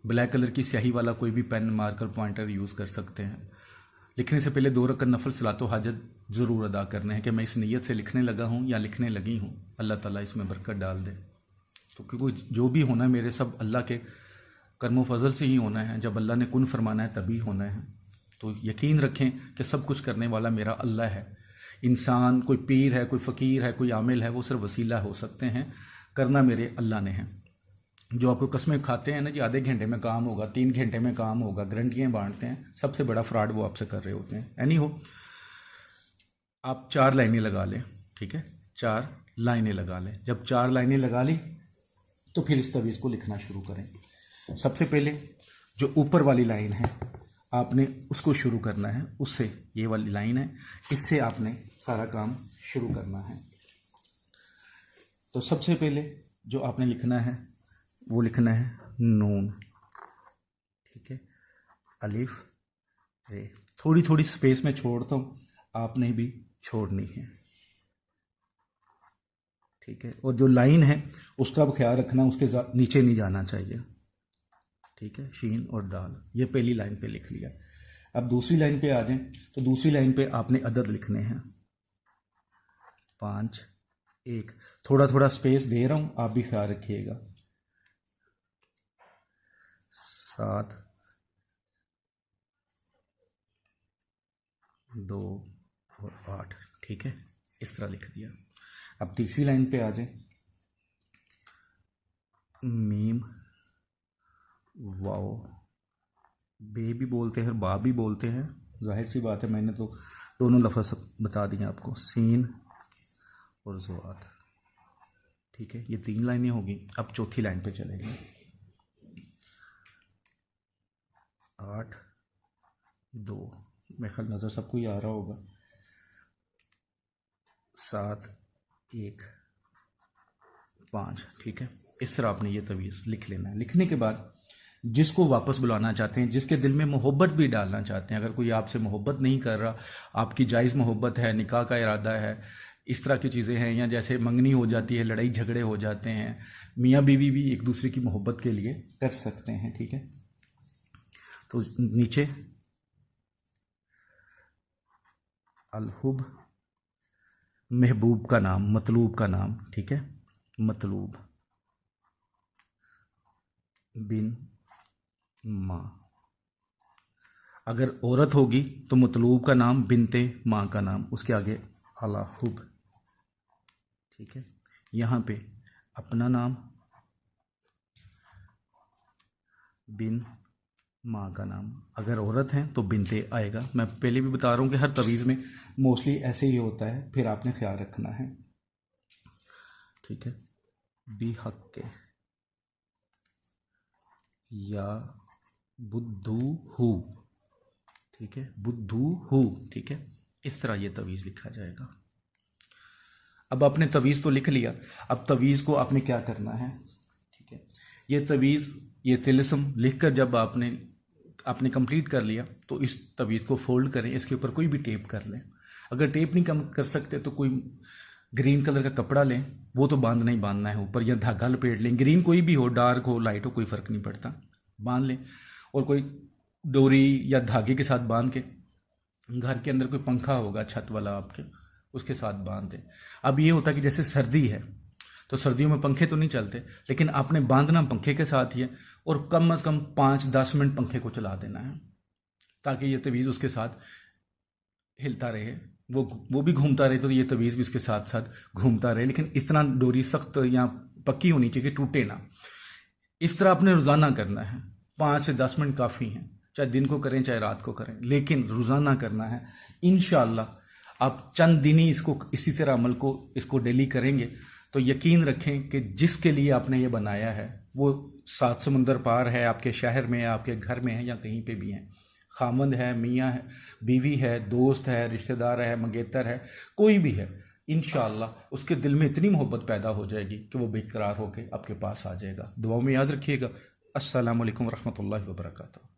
Black colour की स्याही वाला कोई भी पेन, मार्कर, पॉइंटर यूज़ कर सकते हैं। लिखने से पहले 2 रकअत नफल सलातो हाजत ज़रूर अदा करने हैं कि मैं इस नीयत से लिखने लगा हूँ या लिखने लगी हूँ, अल्लाह ताला इसमें बरकत डाल दे। तो क्योंकि जो भी होना है मेरे सब अल्लाह के कर्म फजल से ही होना है। जब अल्लाह ने कुन फरमाना है तभी होना है। तो यकीन रखें कि सब कुछ करने वाला मेरा अल्लाह है। इंसान, कोई पीर है, कोई फ़कीर है, कोई आमिल है, वो सिर्फ वसीला हो सकते हैं, करना मेरे अल्लाह ने है। जो आपको कस्में खाते हैं ना जी, आधे घंटे में काम होगा, 3 घंटे में काम होगा, गारंटियाँ बांटते हैं, सबसे बड़ा फ्रॉड वो आपसे कर रहे होते हैं। एनी हो, आप 4 लाइनें लगा लें, ठीक है, 4 लाइनें लगा लें। जब 4 लाइनें लगा ली तो फिर इस तवीज़ को लिखना शुरू करें। सबसे पहले जो ऊपर वाली लाइन है आपने उसको शुरू करना है, उससे, ये वाली लाइन है, इससे आपने सारा काम शुरू करना है। तो सबसे पहले जो आपने लिखना है वो लिखना है नून, ठीक है, अलिफ रे। थोड़ी थोड़ी स्पेस में छोड़ता हूँ, आपने भी छोड़नी है, ठीक है। और जो लाइन है उसका भी ख्याल रखना, उसके नीचे नहीं जाना चाहिए, ठीक है। शीन और दाल, ये पहली लाइन पे लिख लिया। अब दूसरी लाइन पे आ जाएं, तो दूसरी लाइन पे आपने अदद लिखने हैं, 5, 1। थोड़ा थोड़ा स्पेस दे रहा हूं, आप भी ख्याल रखिएगा। 7, 2 और 8, ठीक है, इस तरह लिख दिया। अब तीसरी लाइन पे आ जाएं, मीम वाओ, बे भी बोलते हैं, बा भी बोलते हैं, जाहिर सी बात है, मैंने तो दोनों लफ्ज़ बता दिए आपको, सीन और ज़ुआत, ठीक है। ये 3 लाइनें होगी। अब चौथी लाइन पे चलेंगे, 8, 2, मेरे ख्याल नज़र सबको ही आ रहा होगा, 7, 1, 5, ठीक है। इस तरह आपने ये तवीज़ लिख लेना है। लिखने के बाद जिसको वापस बुलाना चाहते हैं, जिसके दिल में मोहब्बत भी डालना चाहते हैं, अगर कोई आपसे मोहब्बत नहीं कर रहा, आपकी जायज़ मोहब्बत है, निकाह का इरादा है, इस तरह की चीज़ें हैं, या जैसे मंगनी हो जाती है, लड़ाई झगड़े हो जाते हैं, मियाँ बीवी भी एक दूसरे की मोहब्बत के लिए कर सकते हैं, ठीक है। तो नीचे अलहुब, महबूब का नाम, मतलूब का नाम, ठीक है, मतलूब बिन माँ। अगर औरत होगी तो मतलूब का नाम बिनते माँ का नाम, उसके आगे अलहुब, ठीक है। यहाँ पे अपना नाम बिन माँ का नाम, अगर औरत हैं तो बिनते आएगा। मैं पहले भी बता रहा हूँ कि हर तवीज़ में मोस्टली ऐसे ही होता है, फिर आपने ख्याल रखना है, ठीक है। बी हक के या बुद्धू हु, ठीक है, बुद्धू हु, ठीक है। इस तरह ये तवीज़ लिखा जाएगा। अब आपने तवीज़ तो लिख लिया, अब तवीज़ को आपने क्या करना है, ठीक है। ये तवीज़, ये तिलिस्म लिखकर जब आपने कंप्लीट कर लिया तो इस तवीज़ को फोल्ड करें, इसके ऊपर कोई भी टेप कर लें। अगर टेप नहीं कम कर सकते तो कोई ग्रीन कलर का कपड़ा लें, वो तो बांध नहीं बांधना है ऊपर, या धागा लपेट लें, ग्रीन कोई भी हो, डार्क हो, लाइट हो, कोई फ़र्क नहीं पड़ता, बांध लें। और कोई डोरी या धागे के साथ बांध के, घर के अंदर कोई पंखा होगा छत वाला आपके, उसके साथ बांध दें। अब ये होता है कि जैसे सर्दी है तो सर्दियों में पंखे तो नहीं चलते, लेकिन आपने बांधना पंखे के साथ ही है, और कम से कम 5-10 मिनट पंखे को चला देना है, ताकि ये तवीज़ उसके साथ हिलता रहे, वो भी घूमता रहे, तो ये तवीज़ भी उसके साथ साथ घूमता रहे। लेकिन इस तरह डोरी सख्त या पक्की होनी चाहिए कि टूटे ना। इस तरह आपने रोज़ाना करना है, 5 से 10 मिनट काफ़ी हैं, चाहे दिन को करें चाहे रात को करें, लेकिन रोज़ाना करना है। इंशाअल्लाह आप चंद दिन ही इसको, इसी तरह अमल को, इसको डेली करेंगे तो यकीन रखें कि जिसके लिए आपने ये बनाया है वो 7 समुंदर पार है, आपके शहर में है, आपके घर में है, या कहीं पे भी है, खामंद है, मियाँ है, बीवी है, दोस्त है, रिश्तेदार है, मंगेतर है, कोई भी है, इंशाअल्लाह उसके दिल में इतनी मोहब्बत पैदा हो जाएगी कि वो बेकरार होकर आपके पास आ जाएगा। दुआओं में याद रखिएगा। अस्सलामु अलैकुम वरहमतुल्लाहि वबरकातुहू।